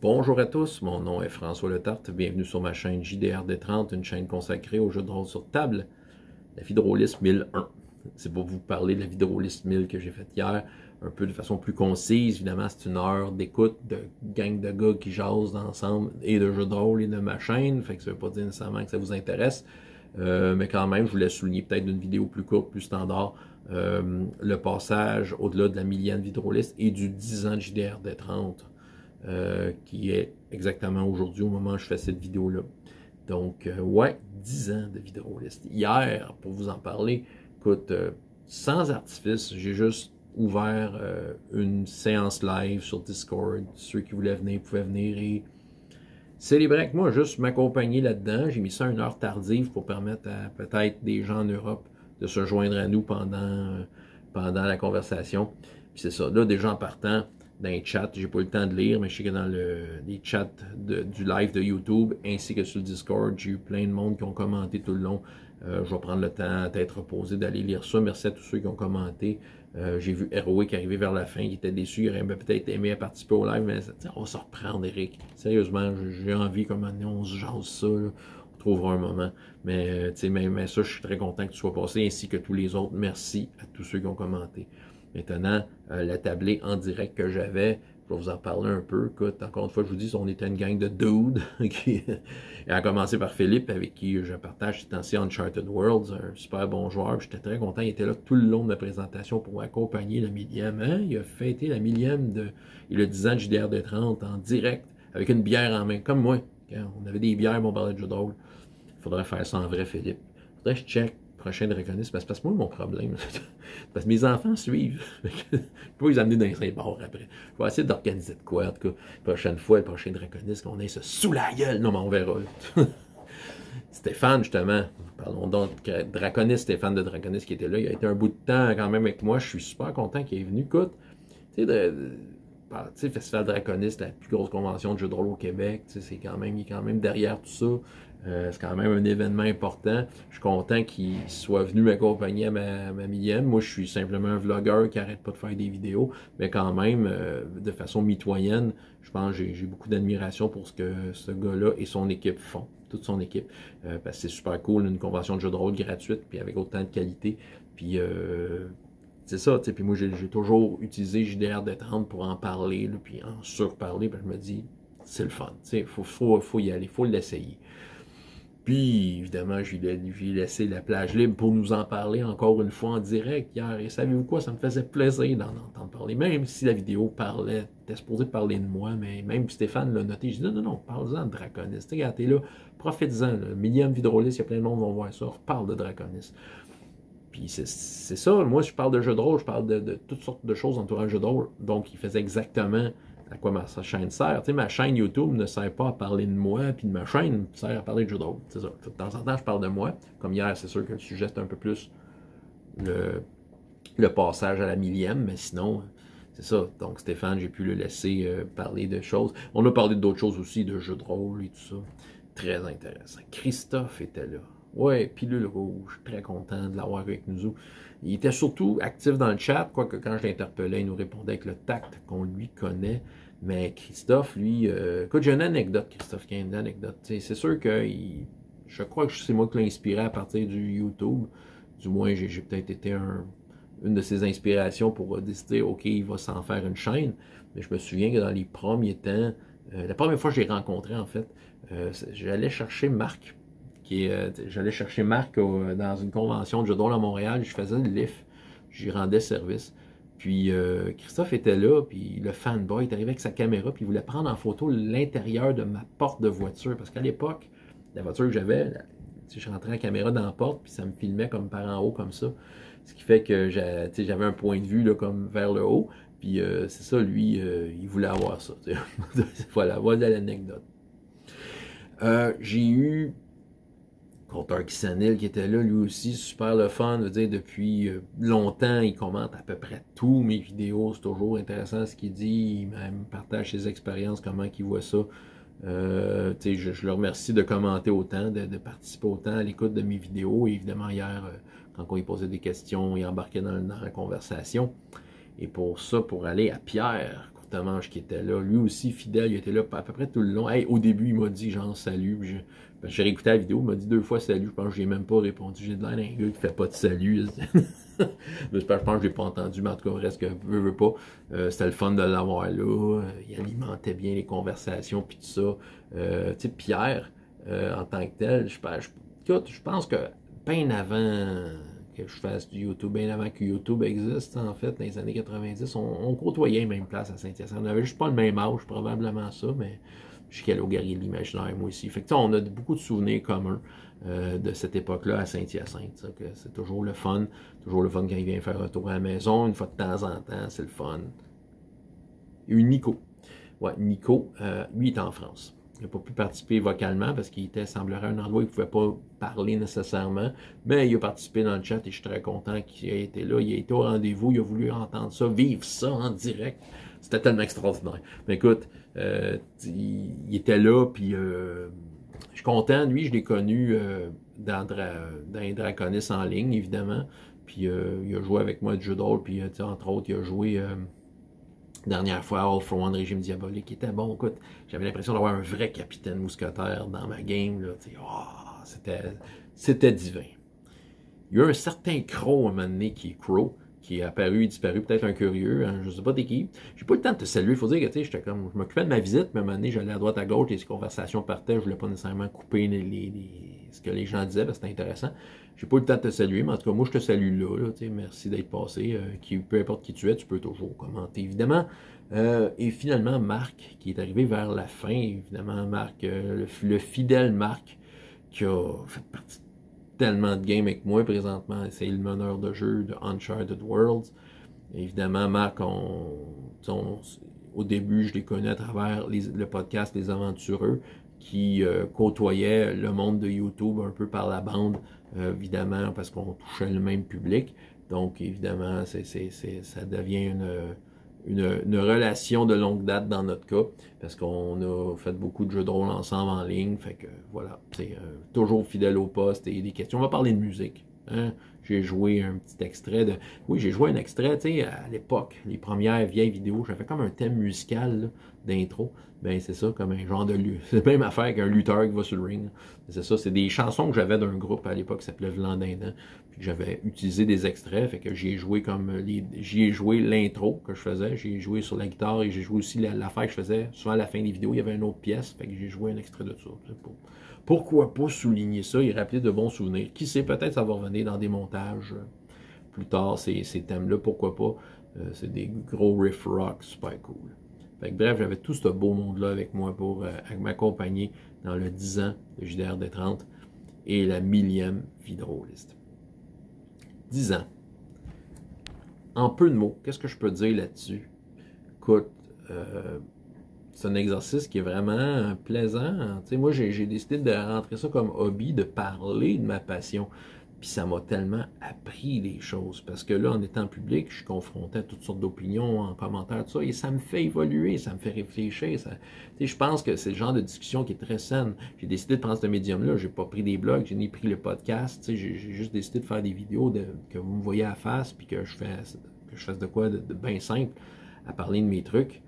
Bonjour à tous, mon nom est François Letarte, bienvenue sur ma chaîne JDRD30, une chaîne consacrée aux jeux de rôle sur table, la vie de rôliste 1001. C'est pour vous parler de la vie de rôliste 1000 que j'ai faite hier, un peu de façon plus concise. Évidemment, c'est une heure d'écoute de gang de gars qui jasent ensemble et de jeux de rôle et de ma chaîne, fait que ça veut pas dire nécessairement que ça vous intéresse, mais quand même, je voulais souligner peut-être d'une vidéo plus courte, plus standard, le passage au-delà de la millième vie de rôliste et du 10 ans de JDRD30. Qui est exactement aujourd'hui au moment où je fais cette vidéo-là. Donc, ouais, 10 ans de vie de rôliste. Hier, pour vous en parler, écoute, sans artifice, j'ai juste ouvert une séance live sur Discord. Ceux qui voulaient venir pouvaient venir et célébrer avec moi, juste m'accompagner là-dedans. J'ai mis ça à une heure tardive pour permettre à peut-être des gens en Europe de se joindre à nous pendant la conversation. Puis c'est ça, là, déjà en partant, dans les chats, j'ai pas eu le temps de lire, mais je sais que dans les chats du live de YouTube, ainsi que sur le Discord, j'ai eu plein de monde qui ont commenté tout le long. Je vais prendre le temps à être reposé d'aller lire ça. Merci à tous ceux qui ont commenté. J'ai vu Heroic arriver vers la fin, il était déçu, il aurait peut-être aimé participer au live, mais on va se reprendre, Eric. Sérieusement, j'ai envie, comme on se jase ça, là. On trouvera un moment. Mais, mais ça, je suis très content que tu sois passé, ainsi que tous les autres. Merci à tous ceux qui ont commenté. Maintenant, la tablée en direct que j'avais, je vais vous en parler un peu. Écoute, encore une fois, je vous dis, on était une gang de dudes. Et à commencer par Philippe, avec qui je partage cet ancien Uncharted Worlds, un super bon joueur. J'étais très content, il était là tout le long de la présentation pour accompagner la millième. Hein? Il a fêté la millième et le 10 ans de JDRD30 en direct, avec une bière en main, comme moi. Quand on avait des bières, on parlait de jeux de rôle. Il faudrait faire ça en vrai, Philippe. Il faudrait que je check prochain draconiste, parce que moi, mon problème, parce que mes enfants suivent. Je peux les amener dans les bords après. Je vais essayer d'organiser de quoi, en tout cas, prochaine fois, le prochain draconiste, qu'on ait ça sous la gueule. Non, mais on verra. Stéphane, justement, parlons donc, draconiste, Stéphane de draconiste qui était là, il a été un bout de temps quand même avec moi, je suis super content qu'il est venu. Écoute, tu sais, Festival Draconiste, la plus grosse convention de jeux de rôle au Québec, il est quand même derrière tout ça. C'est quand même un événement important. Je suis content qu'il soit venu m'accompagner à ma millième. Moi, je suis simplement un vlogueur qui n'arrête pas de faire des vidéos, mais quand même, de façon mitoyenne, je pense que j'ai beaucoup d'admiration pour ce que ce gars-là et son équipe font, toute son équipe, parce que c'est super cool, une convention de jeux de rôle gratuite, puis avec autant de qualité, puis c'est ça, puis moi j'ai toujours utilisé JDRD30 pour en parler, là, puis en surparler, puis je me dis, c'est le fun, faut y aller, faut l'essayer. Puis, évidemment, j'ai laissé la plage libre pour nous en parler encore une fois en direct hier. Et savez-vous quoi? Ça me faisait plaisir d'en entendre parler. Même si la vidéo était supposée parler de moi, mais même Stéphane l'a noté. Je dis non, parle-en de Draconiste. Regarde, t'es là, profite-en. Le millième vidéoliste, il y a plein de monde qui vont voir ça. Reparle de Draconiste. Puis c'est ça. Moi, je parle de jeux de rôle, je parle de toutes sortes de choses entourant le jeu de rôle. Donc, il faisait exactement à quoi ma chaîne sert. Tu sais, ma chaîne YouTube ne sert pas à parler de moi, puis de ma chaîne sert à parler de jeux de rôle. C'est ça. De temps en temps, je parle de moi. Comme hier, c'est sûr que le sujet, c'est un peu plus le passage à la millième, mais sinon, c'est ça. Donc, Stéphane, j'ai pu le laisser parler de choses. On a parlé d'autres choses aussi, de jeux de rôle et tout ça. Très intéressant. Christophe était là. Ouais, pilule rouge, très content de l'avoir avec nous. Il était surtout actif dans le chat, quoique quand je l'interpellais, il nous répondait avec le tact qu'on lui connaît. Mais Christophe, lui, écoute, j'ai une anecdote, Christophe, qui a une anecdote. C'est sûr que je crois que c'est moi qui l'ai inspiré à partir du YouTube. Du moins, j'ai peut-être été une de ses inspirations pour décider, OK, il va s'en faire une chaîne. Mais je me souviens que dans les premiers temps, la première fois que je l'ai rencontré, en fait, j'allais chercher Marc. J'allais chercher Marc dans une convention de jeux de rôle à Montréal, je faisais le lift, j'y rendais service. Puis Christophe était là, puis le fanboy est arrivé avec sa caméra, puis il voulait prendre en photo l'intérieur de ma porte de voiture, parce qu'à l'époque, la voiture que j'avais, je rentrais la caméra dans la porte, puis ça me filmait comme par en haut, comme ça. Ce qui fait que j'avais un point de vue là, comme vers le haut, puis c'est ça, lui, il voulait avoir ça. Voilà l'anecdote. J'ai eu Compteur Kissanil qui était là, lui aussi, super le fun, veut dire, depuis longtemps, il commente à peu près tous mes vidéos, c'est toujours intéressant ce qu'il dit, il me partage ses expériences, comment il voit ça. Je le remercie de commenter autant, de participer autant à l'écoute de mes vidéos, et évidemment hier, quand on lui posait des questions, il embarquait dans la conversation. Et pour ça, pour aller à Pierre Courtemanche qui était là. Lui aussi, fidèle, il était là à peu près tout le long. Hey, au début, il m'a dit genre salut. J'ai réécouté la vidéo, il m'a dit 2 fois salut. Je pense que je n'ai même pas répondu. J'ai de l'air d'un gars qui fait pas de salut. Je pense que je l'ai pas entendu, mais en tout cas, reste que veux pas. C'était le fun de l'avoir là. Il alimentait bien les conversations, puis tout ça. Tu sais, Pierre, en tant que tel, je pense que bien avant que je fasse du YouTube, bien avant que YouTube existe, en fait, dans les années 90, on côtoyait les mêmes places à Saint-Hyacinthe. On n'avait juste pas le même âge, probablement ça, mais je suis Calogari de l'imaginaire, moi aussi. Fait que, on a beaucoup de souvenirs communs de cette époque-là à Saint-Hyacinthe. C'est toujours le fun quand il vient faire un tour à la maison, une fois de temps en temps, c'est le fun. Il y a eu Nico. Ouais, Nico, lui, il est en France. Il n'a pas pu participer vocalement parce qu'il était, semblerait, à un endroit où il ne pouvait pas parler nécessairement. Mais il a participé dans le chat et je suis très content qu'il ait été là. Il a été au rendez-vous, il a voulu entendre ça, vivre ça en direct. C'était tellement extraordinaire. Mais écoute, il était là, puis je suis content. Lui, je l'ai connu dans Draconis en ligne, évidemment. Puis il a joué avec moi du jeu de rôle, puis entre autres, il a joué... dernière fois, All for One Régime Diabolique, qui était bon. Écoute, j'avais l'impression d'avoir un vrai capitaine mousquetaire dans ma game. Là, c'était divin. Il y a eu un certain Crow à un moment donné qui est Crow, qui est apparu et disparu, peut-être un curieux, hein, je ne sais pas t'es qui. J'ai pas eu le temps de te saluer. Il faut dire que j'étais comme, je m'occupais de ma visite, mais à un moment donné, j'allais à droite à gauche, les conversations partaient, je voulais pas nécessairement couper ce que les gens disaient, parce que c'était intéressant. J'ai pas eu le temps de te saluer, mais en tout cas, moi, je te salue là merci d'être passé. Peu importe qui tu es, tu peux toujours commenter, évidemment. Et finalement, Marc, qui est arrivé vers la fin, évidemment, Marc, le fidèle Marc, qui a fait partie tellement de games avec moi présentement. C'est le meneur de jeu de Uncharted Worlds. Évidemment, Marc, au début, je l'ai connu à travers le podcast Les Aventureux, qui côtoyait le monde de YouTube un peu par la bande, évidemment, parce qu'on touchait le même public. Donc, évidemment, ça devient une relation de longue date dans notre cas, parce qu'on a fait beaucoup de jeux de rôle ensemble en ligne, fait que voilà, c'est toujours fidèle au poste et des questions. On va parler de musique. Hein? J'ai joué un petit extrait de... Oui, j'ai joué un extrait, tu sais, à l'époque, les premières vieilles vidéos, j'avais comme un thème musical d'intro. Ben c'est ça, comme un genre de... C'est la même affaire qu'un lutteur qui va sur le ring. C'est ça, c'est des chansons que j'avais d'un groupe à l'époque qui s'appelait Vlandindan, puis que j'avais utilisé des extraits, fait que j'y ai joué l'intro que je faisais, j'ai joué sur la guitare et j'ai joué aussi l'affaire que je faisais. Souvent à la fin des vidéos, il y avait une autre pièce, fait que j'ai joué un extrait de ça. Pourquoi pas souligner ça et rappeler de bons souvenirs? Qui sait, peut-être ça va revenir dans des montages plus tard, ces thèmes-là, pourquoi pas? C'est des gros riff rock, super cool. Fait que, bref, j'avais tout ce beau monde-là avec moi pour m'accompagner dans le 10 ans de JDR des 30 et la 1000e Vidroliste. 10 ans. En peu de mots, qu'est-ce que je peux dire là-dessus? Écoute, c'est un exercice qui est vraiment plaisant. Tu sais, moi, j'ai décidé de rentrer ça comme hobby, de parler de ma passion. Puis ça m'a tellement appris des choses. Parce que là, en étant public, je suis confronté à toutes sortes d'opinions, en commentaire, tout ça. Et ça me fait évoluer, ça me fait réfléchir. Tu sais, je pense que c'est le genre de discussion qui est très saine. J'ai décidé de prendre ce médium-là. J'ai pas pris des blogs, j'ai ni pris le podcast. Tu sais, j'ai juste décidé de faire des vidéos que vous me voyez à la face, puis que je fasse de quoi de bien simple, à parler de mes trucs.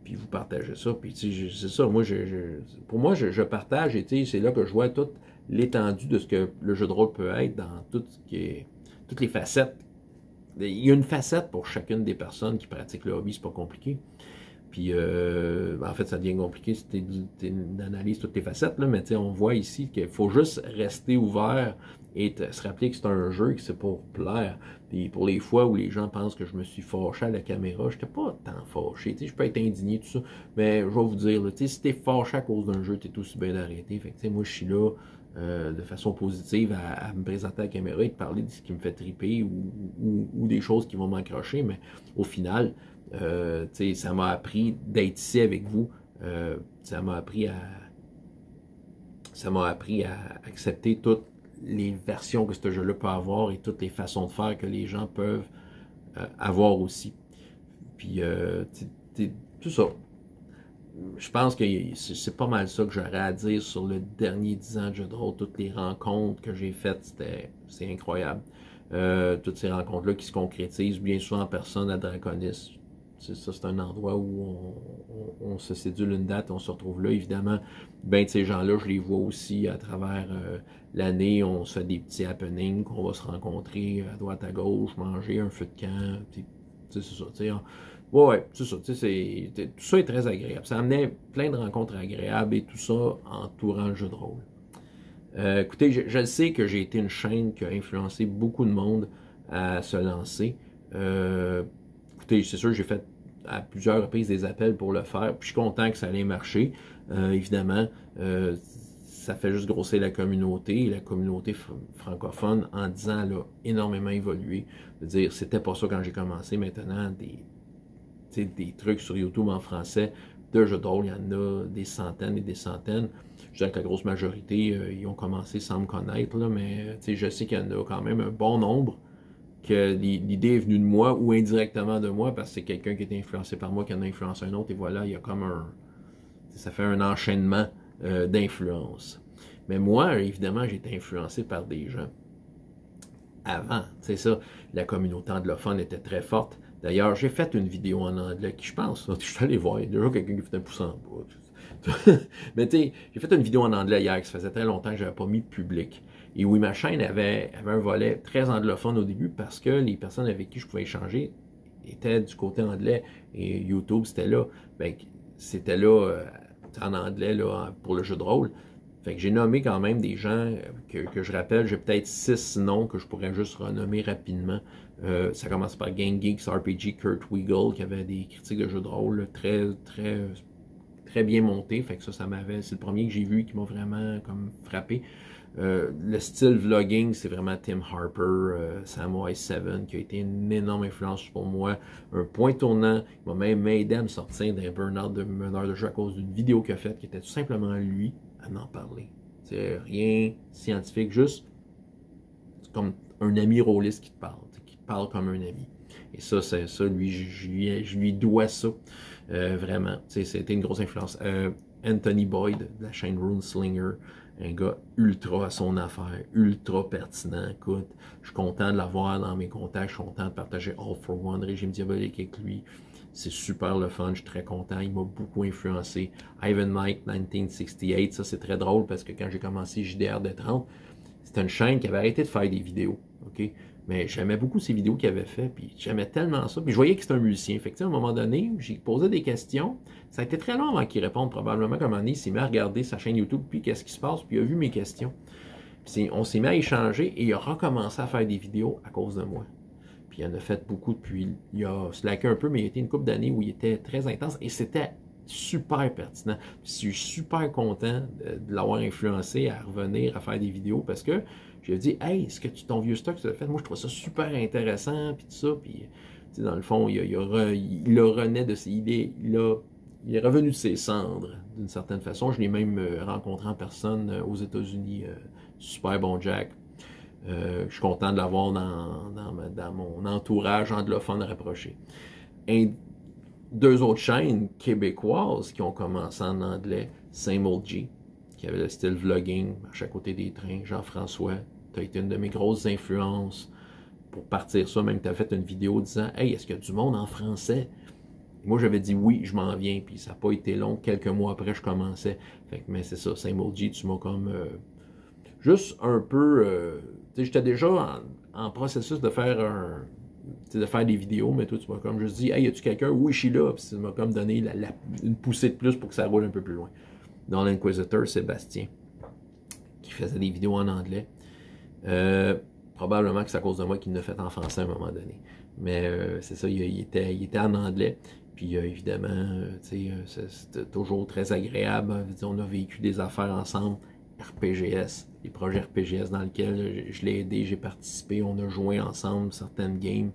Puis vous partagez ça. Puis c'est ça, moi, pour moi, je partage, et c'est là que je vois toute l'étendue de ce que le jeu de rôle peut être dans toutes les facettes. Il y a une facette pour chacune des personnes qui pratiquent le hobby, c'est pas compliqué. Puis, en fait, ça devient compliqué si tu analyses toutes les facettes, là, mais on voit ici qu'il faut juste rester ouvert et se rappeler que c'est un jeu qui c'est pour plaire. Puis pour les fois où les gens pensent que je me suis fâché à la caméra, je n'étais pas tant fâché. Je peux être indigné, tout ça, mais je vais vous dire, là, si tu es fâché à cause d'un jeu, tu es aussi bien d'arrêter. Fait que, moi, je suis là de façon positive à me présenter à la caméra et de parler de ce qui me fait triper ou des choses qui vont m'accrocher, mais au final, ça m'a appris d'être ici avec vous. Ça m'a appris à accepter toutes les versions que ce jeu-là peut avoir et toutes les façons de faire que les gens peuvent avoir aussi. Puis, tout ça. Je pense que c'est pas mal ça que j'aurais à dire sur le dernier 10 ans de jeu de rôle. Toutes les rencontres que j'ai faites, c'est incroyable. Toutes ces rencontres-là qui se concrétisent bien souvent en personne à Draconis. Ça, c'est un endroit où on se sédule une date, on se retrouve là. Évidemment, ben de ces gens-là, je les vois aussi à travers l'année. On se fait des petits happenings, qu'on va se rencontrer à droite, à gauche, manger un feu de camp. C'est ça. Ouais, c'est ça. Tout ça est très agréable. Ça amenait plein de rencontres agréables et tout ça entourant le jeu de rôle. Écoutez, je le sais que j'ai été une chaîne qui a influencé beaucoup de monde à se lancer. Écoutez, c'est sûr, j'ai fait à plusieurs reprises des appels pour le faire, puis je suis content que ça allait marcher. Évidemment, ça fait juste grossir la communauté francophone en 10 ans, elle a énormément évolué. Je veux dire, c'était pas ça quand j'ai commencé. Maintenant, des trucs sur YouTube en français de jeux de rôle, il y en a des centaines et des centaines. Je dirais que la grosse majorité, ils ont commencé sans me connaître, là, mais je sais qu'il y en a quand même un bon nombre, que l'idée est venue de moi ou indirectement de moi, parce que c'est quelqu'un qui est influencé par moi qui en a influencé un autre, et voilà, il y a comme ça fait un enchaînement d'influence. Mais moi, évidemment, j'ai été influencé par des gens avant, c'est ça, la communauté anglophone était très forte. D'ailleurs, j'ai fait une vidéo en anglais qui, je pense, je suis allé voir, il y a déjà quelqu'un qui fait un pouce en bas. Mais tu sais, j'ai fait une vidéo en anglais hier, qui ça faisait très longtemps que je n'avais pas mis de public. Et oui, ma chaîne avait un volet très anglophone au début parce que les personnes avec qui je pouvais échanger étaient du côté anglais et YouTube, c'était là. Ben, c'était là en anglais là, pour le jeu de rôle. Fait que j'ai nommé quand même des gens que je rappelle, j'ai peut-être 6 noms que je pourrais juste renommer rapidement. Ça commence par Game Geeks, RPG, Kurt Weagle, qui avait des critiques de jeux de rôle très bien montées. Fait que ça m'avait. C'est le premier que j'ai vu qui m'a vraiment comme frappé. Le style vlogging, c'est vraiment Tim Harper, Samurai 7, qui a été une énorme influence pour moi. Un point tournant, il m'a même aidé à me sortir d'un burn-out de meneur de jeu à cause d'une vidéo qu'il a faite, qui était tout simplement lui à en parler. C'est rien scientifique, juste comme un ami rôliste qui te parle comme un ami. Et ça, c'est ça, lui, je lui dois ça, vraiment. C'était une grosse influence. Anthony Boyd, de la chaîne RuneSlinger, un gars ultra à son affaire, ultra pertinent. Écoute, je suis content de l'avoir dans mes contacts, je suis content de partager All for One, Régime Diabolique avec lui. C'est super le fun, je suis très content, il m'a beaucoup influencé. Ivan Mike 1968, ça c'est très drôle parce que quand j'ai commencé JDR de 30, c'était une chaîne qui avait arrêté de faire des vidéos, ok? Mais j'aimais beaucoup ces vidéos qu'il avait fait, puis j'aimais tellement ça. Puis je voyais que c'était un musicien. Fait que, à un moment donné, j'ai posé des questions. Ça a été très long avant qu'il réponde, probablement, comme un il s'est mis à regarder sa chaîne YouTube, puis qu'est-ce qui se passe, puis il a vu mes questions. Puis on s'est mis à échanger, et il a recommencé à faire des vidéos à cause de moi. Puis il en a fait beaucoup depuis. Il a slacké un peu, mais il a été une couple d'années où il était très intense, et c'était super pertinent. Puis je suis super content de l'avoir influencé à revenir à faire des vidéos, parce que j'ai dit, hey, est-ce que ton vieux stock, tu l'as fait? Moi, je trouve ça super intéressant, puis tout ça. Puis, dans le fond, il renaît de ses idées. Il est revenu de ses cendres, d'une certaine façon. Je l'ai même rencontré en personne aux États-Unis. Super bon Jack. Je suis content de l'avoir dans mon entourage anglophone rapproché. Deux autres chaînes québécoises qui ont commencé en anglais, Same Old G, qui avait le style vlogging, marche à côté des trains, Jean-François. Tu as été une de mes grosses influences pour partir ça. Même tu as fait une vidéo disant, hey, est-ce qu'il y a du monde en français? Et moi, j'avais dit oui, je m'en viens. Puis ça n'a pas été long. Quelques mois après, je commençais. Fait que, mais c'est ça, Same Old G, tu m'as comme juste un peu. Tu sais, j'étais déjà en processus de faire des vidéos, mais toi, tu m'as comme juste dit, hey, y a-tu quelqu'un? Oui, je suis là. Puis ça m'a comme donné une poussée de plus pour que ça roule un peu plus loin. Dans l'Inquisitor, Sébastien, qui faisait des vidéos en anglais. Probablement que c'est à cause de moi qu'il l'a fait en français à un moment donné. Mais c'est ça, il était en anglais. Puis évidemment, c'était toujours très agréable. On a vécu des affaires ensemble. RPGS, les projets RPGS dans lesquels je l'ai aidé, j'ai participé, on a joué ensemble certaines games.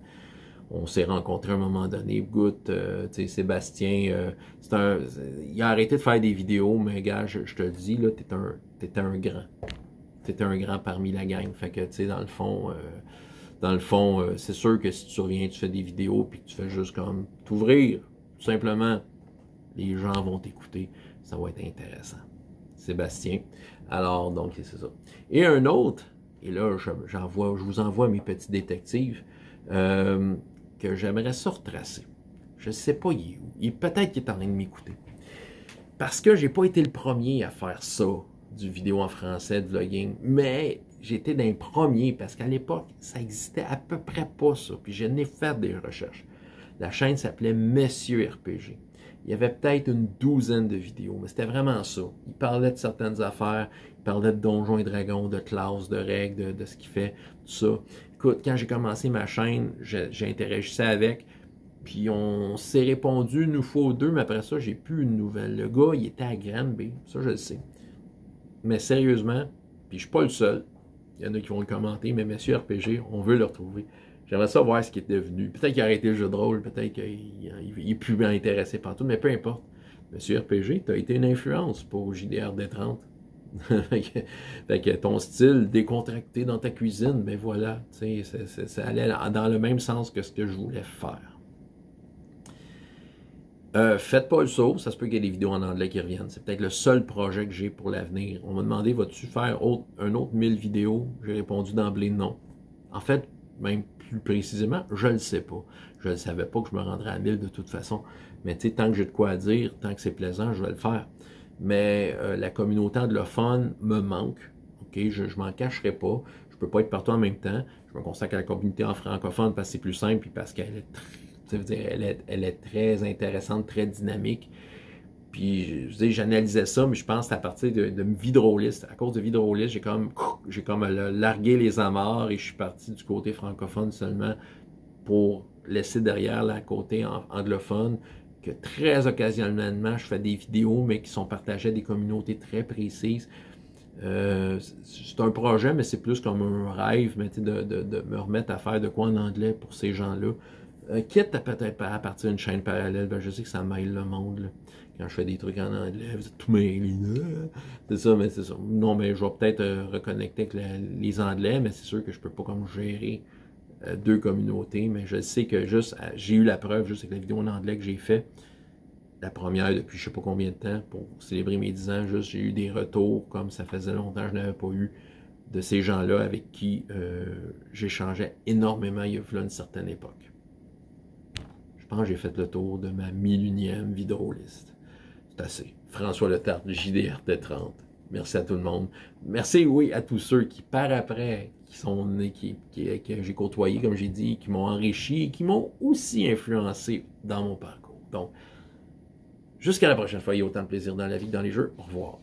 On s'est rencontrés à un moment donné. Goûte, Sébastien, il a arrêté de faire des vidéos, mais gars, je te le dis, là, t'étais un grand. T'étais un grand parmi la gang. Fait que, tu sais, dans le fond, c'est sûr que si tu reviens, tu fais des vidéos, puis que tu fais juste comme t'ouvrir, tout simplement, les gens vont t'écouter. Ça va être intéressant. Sébastien. Alors, donc, c'est ça. Et un autre, et là, je vous envoie mes petits détectives, que j'aimerais ça retracer. Je ne sais pas, il est où. Peut-être qu'il est en train de m'écouter. Parce que j'ai pas été le premier à faire ça, du vidéo en français, de vlogging, mais j'étais d'un premier, parce qu'à l'époque, ça existait à peu près pas ça, puis je n'ai fait des recherches. La chaîne s'appelait Monsieur RPG. Il y avait peut-être une douzaine de vidéos, mais c'était vraiment ça. Il parlait de certaines affaires, il parlait de Donjons et Dragons, de classes, de règles, de ce qu'il fait, tout ça. Écoute, quand j'ai commencé ma chaîne, j'interagissais avec, puis on s'est répondu une fois ou deux, mais après ça, j'ai plus une nouvelle. Le gars, il était à Granby, ça je le sais. Mais sérieusement, puis je suis pas le seul, il y en a qui vont le commenter, mais Monsieur RPG, on veut le retrouver. J'aimerais ça voir ce qu'il est devenu. Peut-être qu'il a arrêté le jeu de rôle, peut-être qu'il est plus bien intéressé par tout, mais peu importe. Monsieur RPG, tu as été une influence pour JDR D30. Fait que ton style décontracté dans ta cuisine, ben voilà, ça allait dans le même sens que ce que je voulais faire. Faites pas le saut, ça se peut qu'il y ait des vidéos en anglais qui reviennent. C'est peut-être le seul projet que j'ai pour l'avenir. On m'a demandé, vas-tu faire un autre 1000 vidéos? J'ai répondu d'emblée non. En fait, même plus précisément, je ne le sais pas. Je ne savais pas que je me rendrais à 1000 de toute façon. Mais tu sais, tant que j'ai de quoi dire, tant que c'est plaisant, je vais le faire. Mais la communauté anglophone me manque. Okay? Je m'en cacherai pas. Je peux pas être partout en même temps. Je me consacre à la communauté en francophone parce que c'est plus simple et parce qu'elle est très... Ça veut dire, elle est très intéressante, très dynamique. Puis, je dis, j'analysais ça, mais je pense à partir de vie drôliste. À cause de vie drôliste, j'ai comme largué les amarres et je suis parti du côté francophone seulement pour laisser derrière la côté anglophone, que très occasionnellement, je fais des vidéos, mais qui sont partagées à des communautés très précises. C'est un projet, mais c'est plus comme un rêve, mais de me remettre à faire de quoi en anglais pour ces gens-là. Quitte à peut-être à partir d'une chaîne parallèle, ben je sais que ça mêle le monde. Là. Quand je fais des trucs en anglais, vous êtes tout mêlés. C'est ça, mais c'est ça. Non, mais je vais peut-être reconnecter avec les anglais, mais c'est sûr que je peux pas comme gérer deux communautés. Mais je sais que juste, j'ai eu la preuve juste avec la vidéo en anglais que j'ai fait. La première depuis je sais pas combien de temps pour célébrer mes 10 ans. Juste, j'ai eu des retours comme ça faisait longtemps que je n'avais pas eu de ces gens-là avec qui j'échangeais énormément il y a une certaine époque. Je pense que j'ai fait le tour de ma 1001e vidéoliste. C'est assez. François Letarte, JDR T30. Merci à tout le monde. Merci, oui, à tous ceux qui, par après, que j'ai côtoyé, comme j'ai dit, qui m'ont enrichi et qui m'ont aussi influencé dans mon parcours. Donc, jusqu'à la prochaine fois, il y a autant de plaisir dans la vie que dans les jeux. Au revoir.